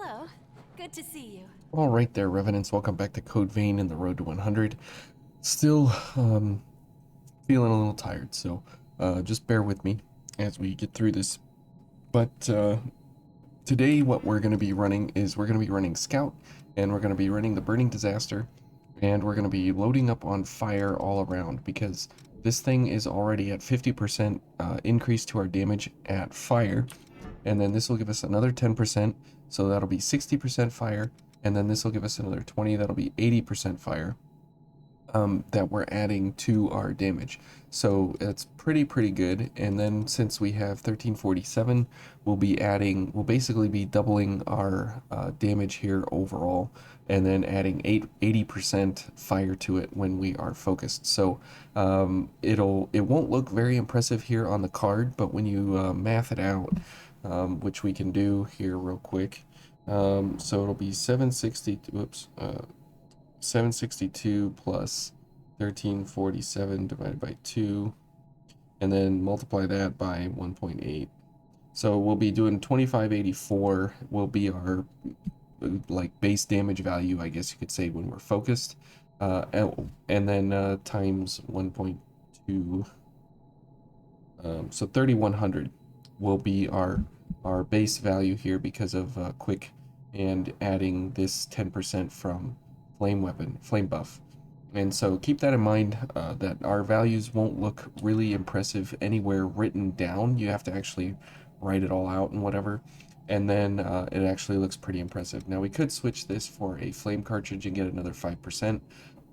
Hello. Good to see you. All right there, Revenants. Welcome back to Code Vein in the Road to 100. Still feeling a little tired, so just bear with me as we get through this. But today what we're going to be running is we're going to be running Scout, and we're going to be running the Burning Disaster, and we're going to be loading up on fire all around because this thing is already at 50% increase to our damage at fire, and then this will give us another 10%, so that'll be 60% fire, and then this will give us another 20, that'll be 80% fire that we're adding to our damage. So it's pretty good. And then since we have 1347, we'll basically be doubling our damage here overall, and then adding 80% fire to it when we are focused. So it won't look very impressive here on the card, but when you math it out, which we can do here real quick. So it'll be 762 plus 1347 divided by 2, and then multiply that by 1.8. So we'll be doing 2584 will be our like base damage value, I guess you could say, when we're focused, and then times 1.2, so 3100 will be our base value here because of quick and adding this 10% from flame buff. And so keep that in mind, that our values won't look really impressive anywhere written down. You have to actually write it all out and whatever, and then it actually looks pretty impressive. Now we could switch this for a flame cartridge and get another 5%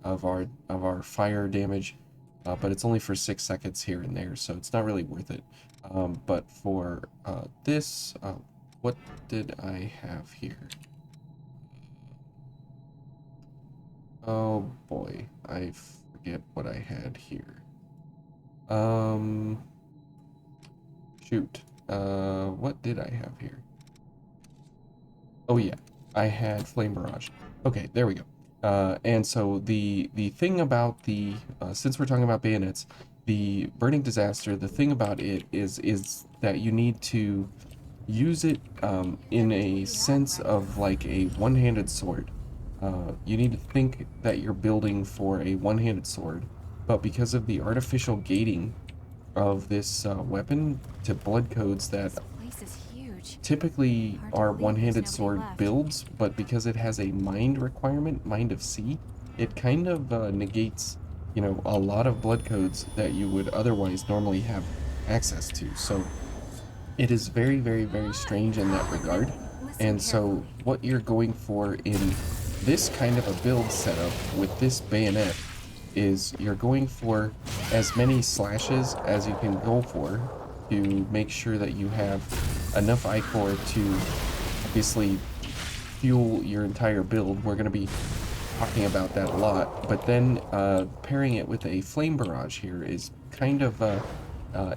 of our fire damage, but it's only for 6 seconds here and there, so it's not really worth it. But for this, what did I have here? Oh boy, I forget what I had here. Shoot. What did I have here? Oh yeah, I had Flame Barrage. Okay, there we go. And so the thing about the, since we're talking about bayonets, the Burning Disaster, the thing about it is that you need to use it in a sense of like a one-handed sword. You need to think that you're building for a one-handed sword, but because of the artificial gating of this weapon to blood codes that typically are one-handed sword builds, but because it has a mind requirement, mind of sea, it kind of negates, you know, a lot of blood codes that you would otherwise normally have access to. So it is very strange in that regard. And so what you're going for in this kind of a build setup with this bayonet is you're going for as many slashes as you can go for to make sure that you have enough ichor to obviously fuel your entire build. We're going to be talking about that a lot, but then pairing it with a flame barrage here is kind of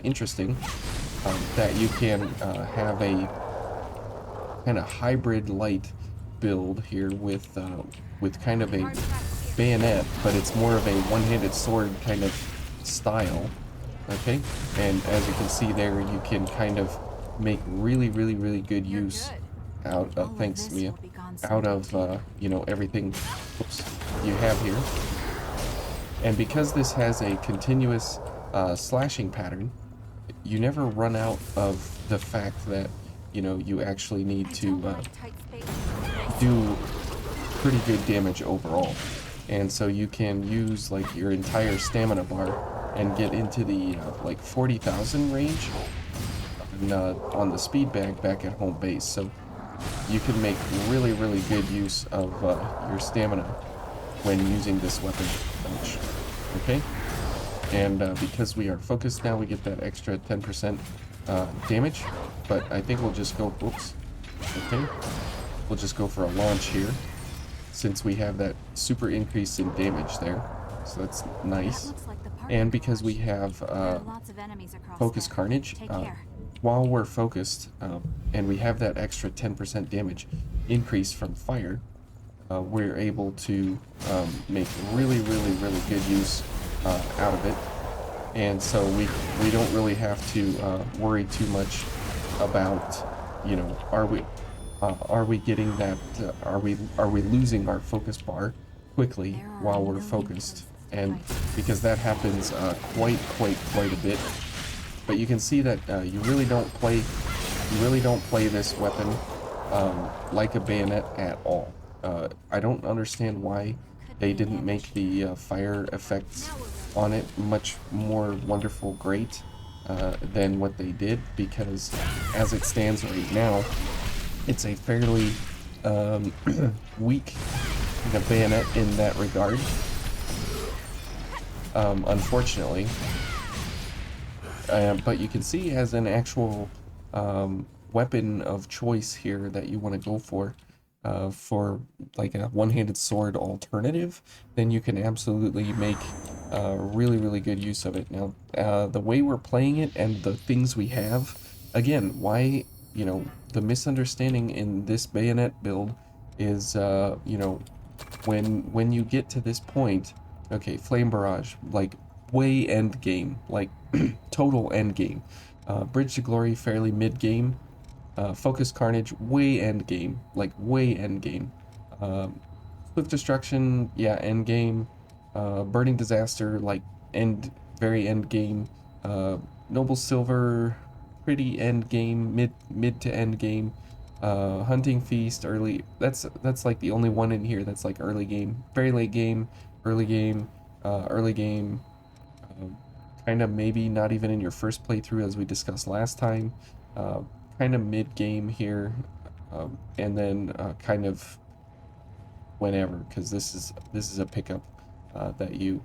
interesting, that you can have a kind of hybrid light build here with kind of a bayonet, but it's more of a one-handed sword kind of style. Okay, and as you can see there, you can kind of make really good use out of, thanks Mia, out of you know, everything, oops, you have here. And because this has a continuous slashing pattern, you never run out of the fact that, you know, you actually need to do pretty good damage overall. And so you can use like your entire stamina bar and get into the like 40,000 range on the speed bag back at home base. So you can make really good use of your stamina when using this weapon bunch. Okay, and because we are focused now, we get that extra 10% damage, but I think we'll just go, whoops, okay, we'll just go for a launch here since we have that super increase in damage there, so that's nice. And because we have focus carnage, while we're focused, and we have that extra 10% damage increase from fire, we're able to make really good use out of it. And so we don't really have to worry too much about, you know, are we getting that? Are we losing our focus bar quickly There are while a we're million focused? places to And fight. because that happens quite a bit. But you can see that you really don't play this weapon like a bayonet at all. I don't understand why Could they be an didn't ambush. make the fire effects Now we're ready. on it much more wonderful, great than what they did, because as it stands right now, it's a fairly weak bayonet in that regard, unfortunately. But you can see as an actual weapon of choice here that you want to go for like a one-handed sword alternative, then you can absolutely make really good use of it. Now, the way we're playing it and the things we have, again, why, the misunderstanding in this bayonet build is, when you get to this point, okay, flame barrage, like way end game, like total end game. Bridge to glory, fairly mid game. Focus carnage, way end game, like way end game. Um, Swift destruction, yeah, end game. Burning disaster, like very end game. Uh, Noble silver, pretty end game, mid to end game. Hunting feast, early. That's like the only one in here that's like early game, very late game, early game, early game. Um, Kind of maybe not even in your first playthrough, as we discussed last time. Uh, Kind of mid game here, and then kind of whenever, because this is a pickup that you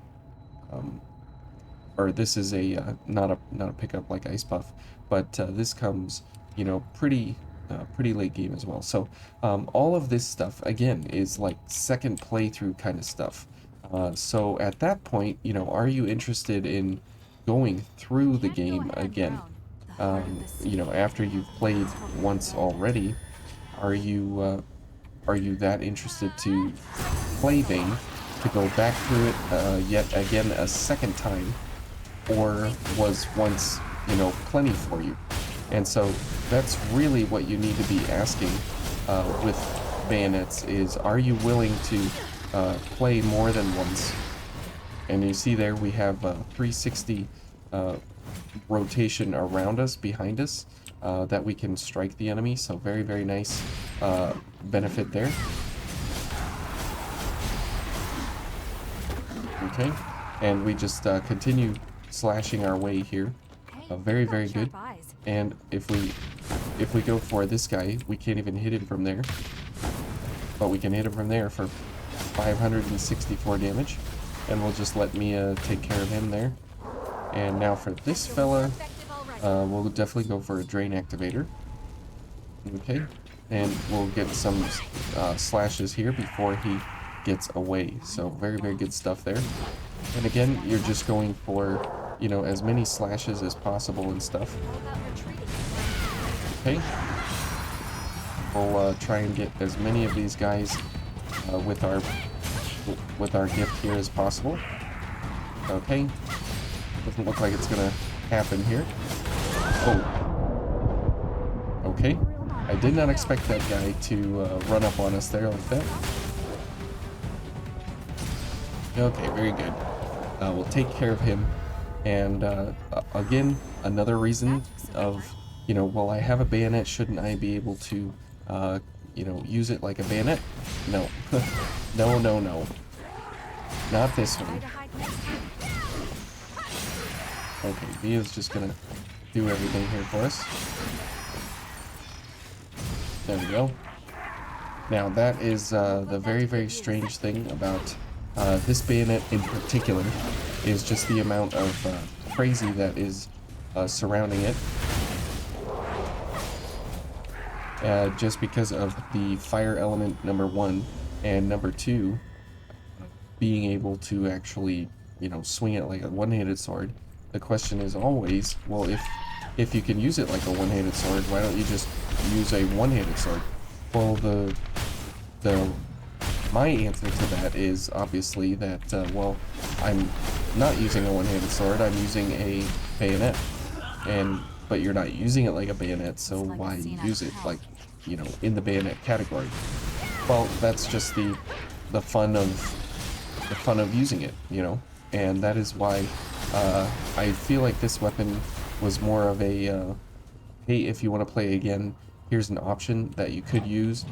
um, or this is a not a pickup like Ice Puff, but this comes, pretty late game as well. So all of this stuff again is like second playthrough kind of stuff. So at that point, are you interested in going through the Can't go game ahead again? round. The heart of the sea. After you've played Let's hope for the once better. already, are you that interested to play Vane, to go back through it yet again a second time, or was once, plenty for you? And so that's really what you need to be asking with bayonets is, are you willing to play more than once? And you see there we have 360 uh, rotation around us, behind us, that we can strike the enemy. So very nice benefit there. Okay, and we just continue slashing our way here. Hey, Very you've got good. sharp eyes. And if we go for this guy, we can't even hit him from there, but we can hit him from there for 564 damage, and we'll just let Mia take care of him there. And now for this fella, we'll definitely go for a drain activator. Okay, and we'll get some slashes here before he gets away. So very good stuff there. And again, you're just going for, as many slashes as possible and stuff. How about retreating? Okay. We'll try and get as many of these guys with our gift here as possible. Okay. Doesn't look like it's gonna happen here. Oh. Okay. I did not expect that guy to run up on us there like that. Okay, very good. We'll take care of him. And again, another reason of, well, I have a bayonet, shouldn't I be able to, use it like a bayonet? No. No. Not this Try one. to hide next time. Okay, Via's just gonna do everything here for us. There we go. Now that is the very strange thing about this bayonet in particular, is just the amount of crazy that is surrounding it. Just because of the fire element, number one, and number two, being able to actually, swing it like a one-handed sword. The question is always, well, if you can use it like a one-handed sword, why don't you just use a one-handed sword? Well, my answer to that is obviously that, well, I'm not using a one-handed sword, I'm using a bayonet. But you're not using it like a bayonet, so why use it like you know, in the bayonet category. Well, that's just the fun of using it, you know, and that is why I feel like this weapon was more of a hey, if you want to play again, here's an option that you could use.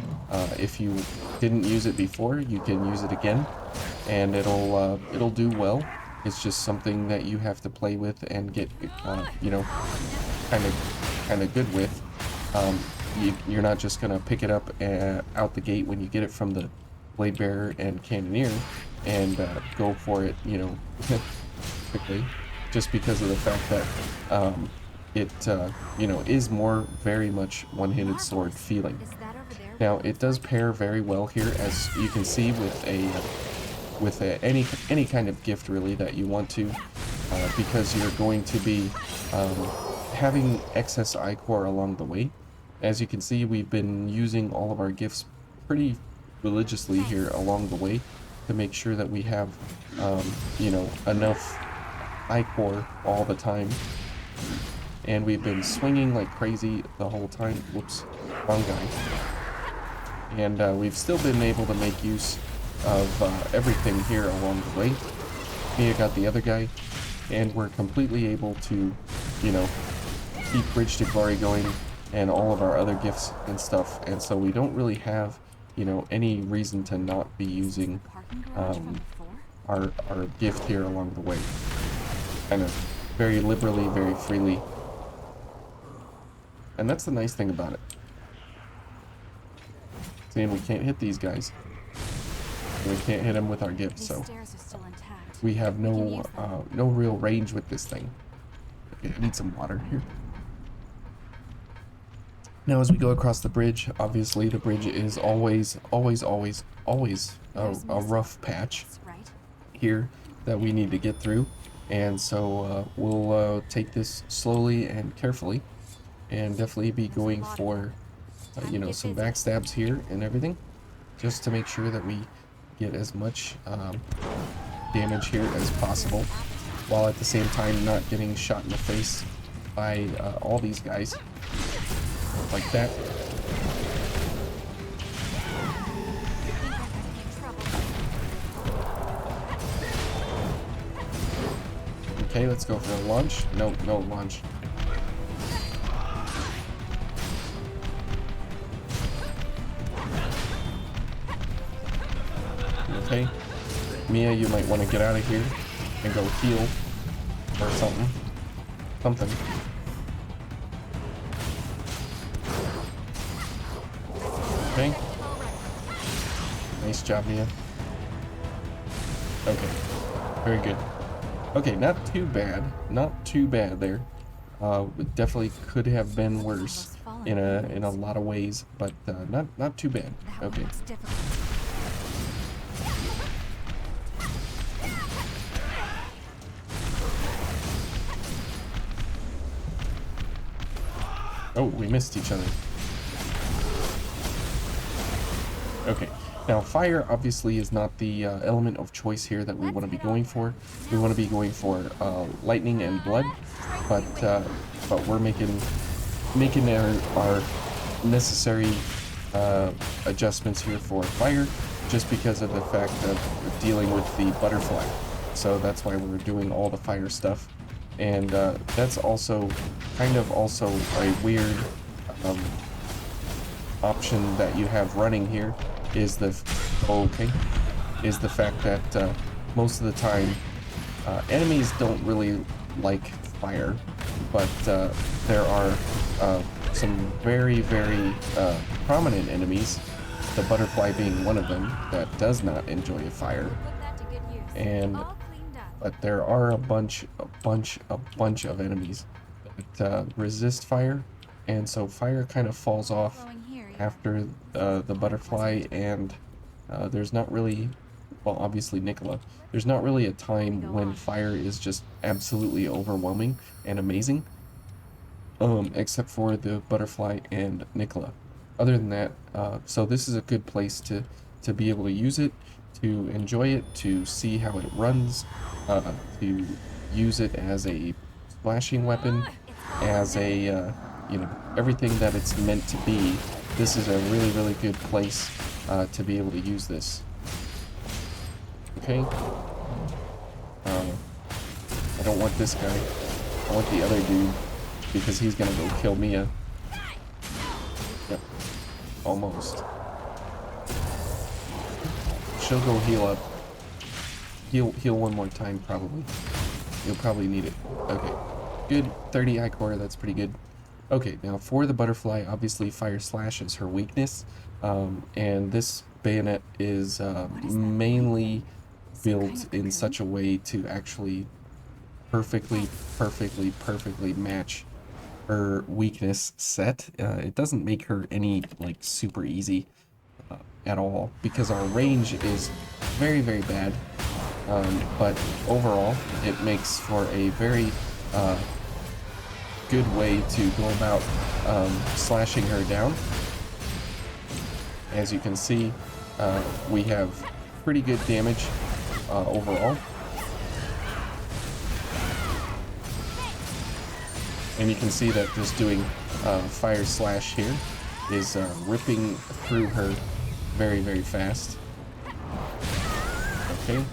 If you didn't use it before, you can use it again, and it'll do well. It's just something that you have to play with and get you know, kind of good with. You're not just gonna pick it up out the gate when you get it from the blade bearer and cannoneer and go for it, you know, quickly, just because of the fact that it you know, is more very much one-handed sword feeling. Now it does pair very well here, as you can see, with any kind of gift really that you want to, because you're going to be having excess ichor along the way. As you can see, we've been using all of our gifts pretty religiously here along the way to make sure that we have you know, enough ichor all the time. And we've been swinging like crazy the whole time. Whoops, wrong guy. And we've still been able to make use of everything here along the way. Mia got the other guy, and we're completely able to, you know, keep Bridge to Glory going and all of our other gifts and stuff. And so we don't really have, you know, any reason to not be using our gift here along the way. Kind of very liberally, very freely. And that's the nice thing about it. Saying we can't hit these guys. We can't hit them with our gifts, so we have no real range with this thing. Okay, I need some water here. Now as we go across the bridge, obviously the bridge is always a rough patch here that we need to get through. And so we'll take this slowly and carefully, and definitely be going for you know, some backstabs here and everything, just to make sure that we get as much damage here as possible, while at the same time not getting shot in the face by all these guys like that. Okay, let's go for a launch. No launch. Okay, Mia, you might want to get out of here and go heal or something. Okay. Nice job, Mia. Okay, very good. Okay, not too bad. Not too bad there. It definitely could have been worse in a lot of ways, but not too bad. Okay. Oh, we missed each other. Okay, now fire obviously is not the element of choice here that we want to be going for. We want to be going for lightning and blood, but we're making our necessary adjustments here for fire, just because of the fact of dealing with the butterfly. So that's why we're doing all the fire stuff. And that's also kind of also a weird option that you have running here, is the fact that most of the time enemies don't really like fire, but there are some very prominent enemies, the butterfly being one of them, that does not enjoy fire. And but there are a bunch of enemies that resist fire, and so fire kind of falls off after the butterfly, and there's not really, well, obviously Nicola, there's not really a time when fire is just absolutely overwhelming and amazing, except for the butterfly and Nicola. Other than that, so this is a good place to be able to use it, to enjoy it, to see how it runs, to use it as a splashing weapon, as a, you know, everything that it's meant to be this is a really, really good place to be able to use this. Okay. I don't want this guy. I want the other dude, because he's gonna go kill Mia. Yep. Almost. She'll go heal up. Heal one more time, probably. You'll probably need it. Okay. Good. 30 ichor, that's pretty good. Okay, now for the butterfly, obviously Fire Slash is her weakness. And this bayonet is mainly built in such a way to actually perfectly match her weakness set. It doesn't make her any, like, super easy at all, because our range is very, very bad. But overall, it makes for a very good way to go about slashing her down. As you can see, we have pretty good damage overall. And you can see that just doing Fire Slash here is ripping through her very, very fast. Okay.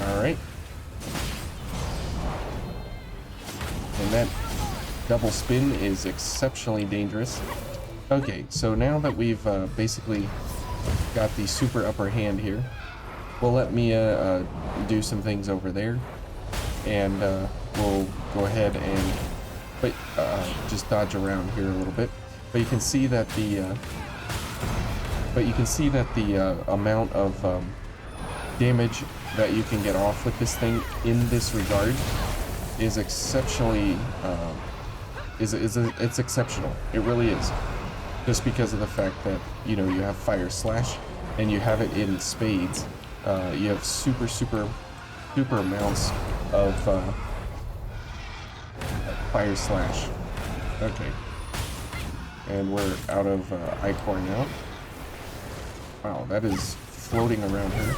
Alright. And that double spin is exceptionally dangerous. Okay, so now that we've basically got the super upper hand here, we'll let Mia do some things over there, and we'll go ahead and just dodge around here a little bit. But you can see that the amount of damage that you can get off with this thing in this regard is exceptionally it's exceptional. It really is, just because of the fact that, you know, you have Fire Slash and you have it in spades. You have super amounts of Fire Slash. Okay, and we're out of ichor now. Wow, that is floating around her.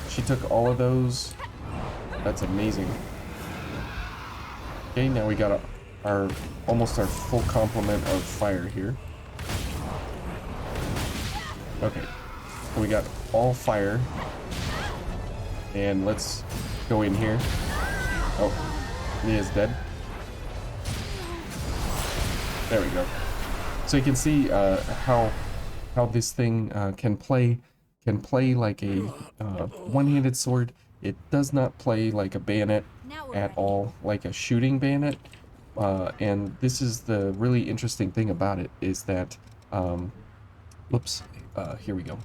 She took all of those. That's amazing. Okay, now we got almost our full complement of fire here. Okay, so we got all fire. And let's go in here. Oh, Mia's dead. There we go. So you can see how this thing can play like a one-handed sword. It does not play like a bayonet at all, like a shooting bayonet. And this is the really interesting thing about it, is that here we go,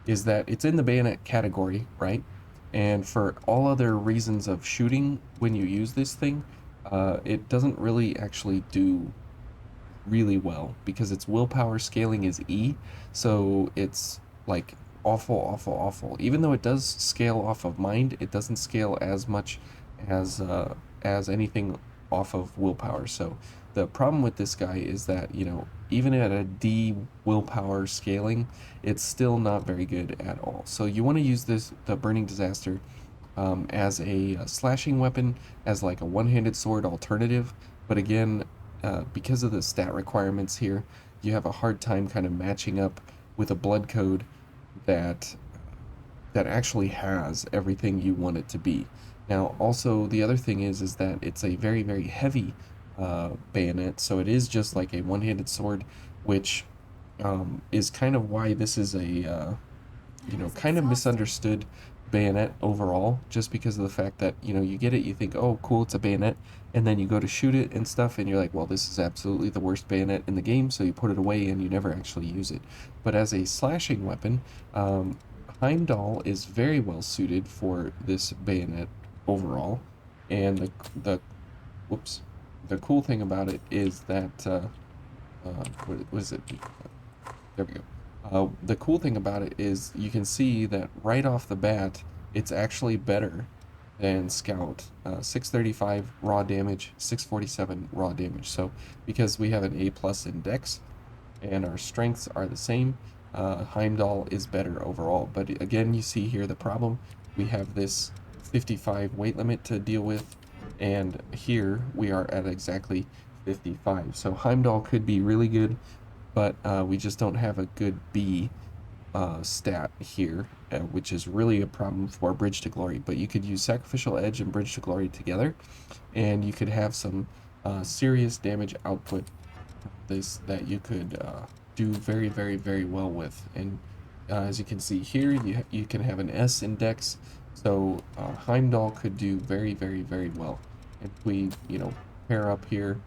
is that it's in the bayonet category, right? And for all other reasons of shooting, when you use this thing, it doesn't really actually do really well, because its willpower scaling is E, so it's like awful. Even though it does scale off of mind, it doesn't scale as much as anything off of willpower. So the problem with this guy is that, you know, even at a D willpower scaling, it's still not very good at all. So you want to use the Burning Disaster as a slashing weapon, as like a one-handed sword alternative. But again, because of the stat requirements here, you have a hard time kind of matching up with a blood code that actually has everything you want it to be. Now, also, the other thing is that it's a very, very heavy bayonet, so it is just like a one-handed sword, which is kind of why this is a, you know, kind of misunderstood bayonet overall, just because of the fact that, you know, you get it, you think, oh, cool, it's a bayonet, and then you go to shoot it and stuff, and you're like, well, this is absolutely the worst bayonet in the game, so you put it away and you never actually use it. But as a slashing weapon, Heimdall is very well suited for this bayonet overall, and the cool thing about it is that what is it? There we go. The cool thing about it is you can see that right off the bat, it's actually better than Scout. 635 raw damage, 647 raw damage. So because we have an A+ in Dex and our strengths are the same, Heimdall is better overall. But again, you see here the problem. We have this 55 weight limit to deal with, and here we are at exactly 55. So Heimdall could be really good, but we just don't have a good B stat here, which is really a problem for Bridge to Glory. But you could use Sacrificial Edge and Bridge to Glory together, and you could have some serious damage output that you could do very, very, very well with. And as you can see here, you can have an S index, so Heimdall could do very, very, very well. If we, pair up here,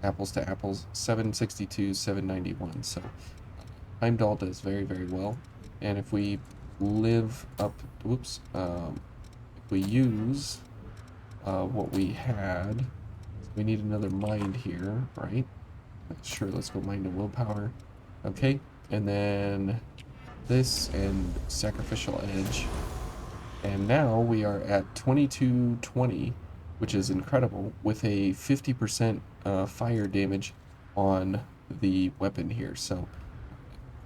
apples to apples, 762, 791. So Heimdall does very, very well. And if we live up, whoops, if we use what we had, we need another mind here, right? Sure, let's go mind and willpower. Okay, and then this and sacrificial edge. And now we are at 2220, which is incredible, with a 50% fire damage on the weapon here. So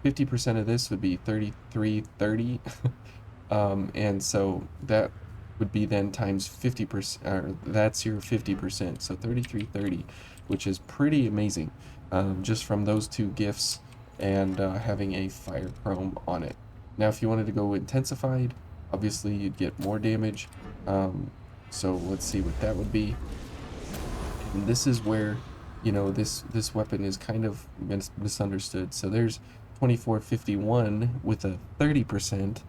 50% of this would be 3330. And so that would be then times 50%, or that's your 50%, so 3330, which is pretty amazing, just from those two gifts and having a fire chrome on it. Now if you wanted to go intensified, obviously you'd get more damage, so let's see what that would be. And this is where, this weapon is kind of misunderstood. So there's 2451 with a 30%.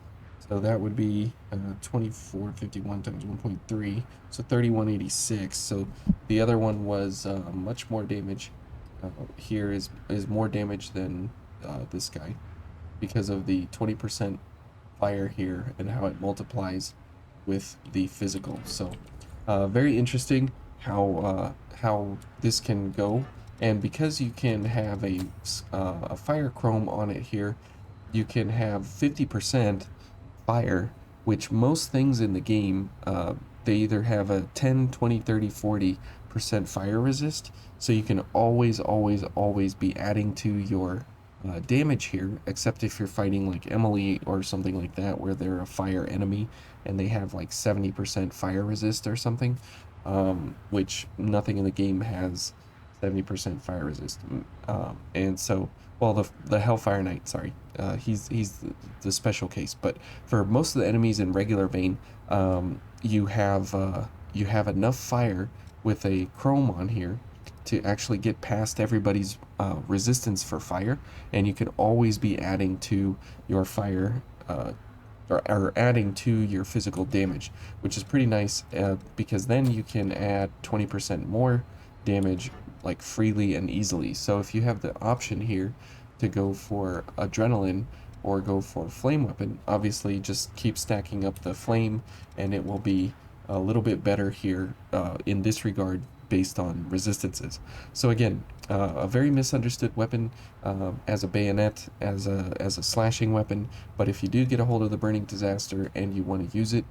So that would be 2451 times 1.3, so 3186. So the other one was much more damage. Here is more damage than this guy because of the 20% fire here and how it multiplies with the physical. So very interesting how this can go. And because you can have a fire chrome on it here, you can have 50% fire, which most things in the game, they either have a 10, 20, 30, 40% fire resist. So you can always, always, always be adding to your damage here, except if you're fighting like Emily or something like that, where they're a fire enemy and they have like 70% fire resist or something, which nothing in the game has 70% fire resist. And so, well, the Hellfire Knight, sorry, he's the special case. But for most of the enemies in regular vein, you have enough fire with a chrome on here to actually get past everybody's resistance for fire, and you can always be adding to your fire, or adding to your physical damage, which is pretty nice, because then you can add 20% more damage like freely and easily. So if you have the option here to go for adrenaline or go for flame weapon, obviously just keep stacking up the flame and it will be a little bit better here in this regard based on resistances. So again, a very misunderstood weapon as a bayonet, as a slashing weapon. But if you do get a hold of the Burning Disaster and you want to use it,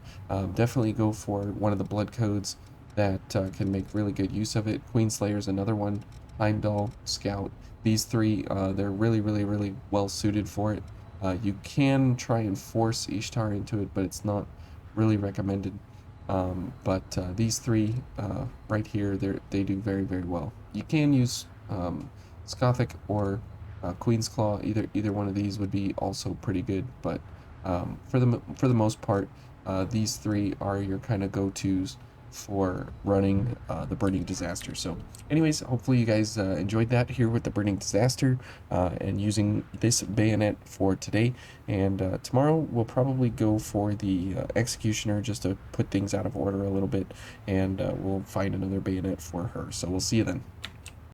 definitely go for one of the blood codes that can make really good use of it. Queenslayer is another one. Heimdall, Scout. These three, they're really, really, really well suited for it. You can try and force Ishtar into it, but it's not really recommended. But these three right here, they do very, very well. You can use Skothic or Queen's Claw. Either one of these would be also pretty good. But for the most part, these three are your kind of go-tos for running the Burning Disaster. So anyways, hopefully you guys enjoyed that here with the Burning Disaster and using this bayonet for today. And tomorrow we'll probably go for the Executioner, just to put things out of order a little bit, and we'll find another bayonet for her. So we'll see you then.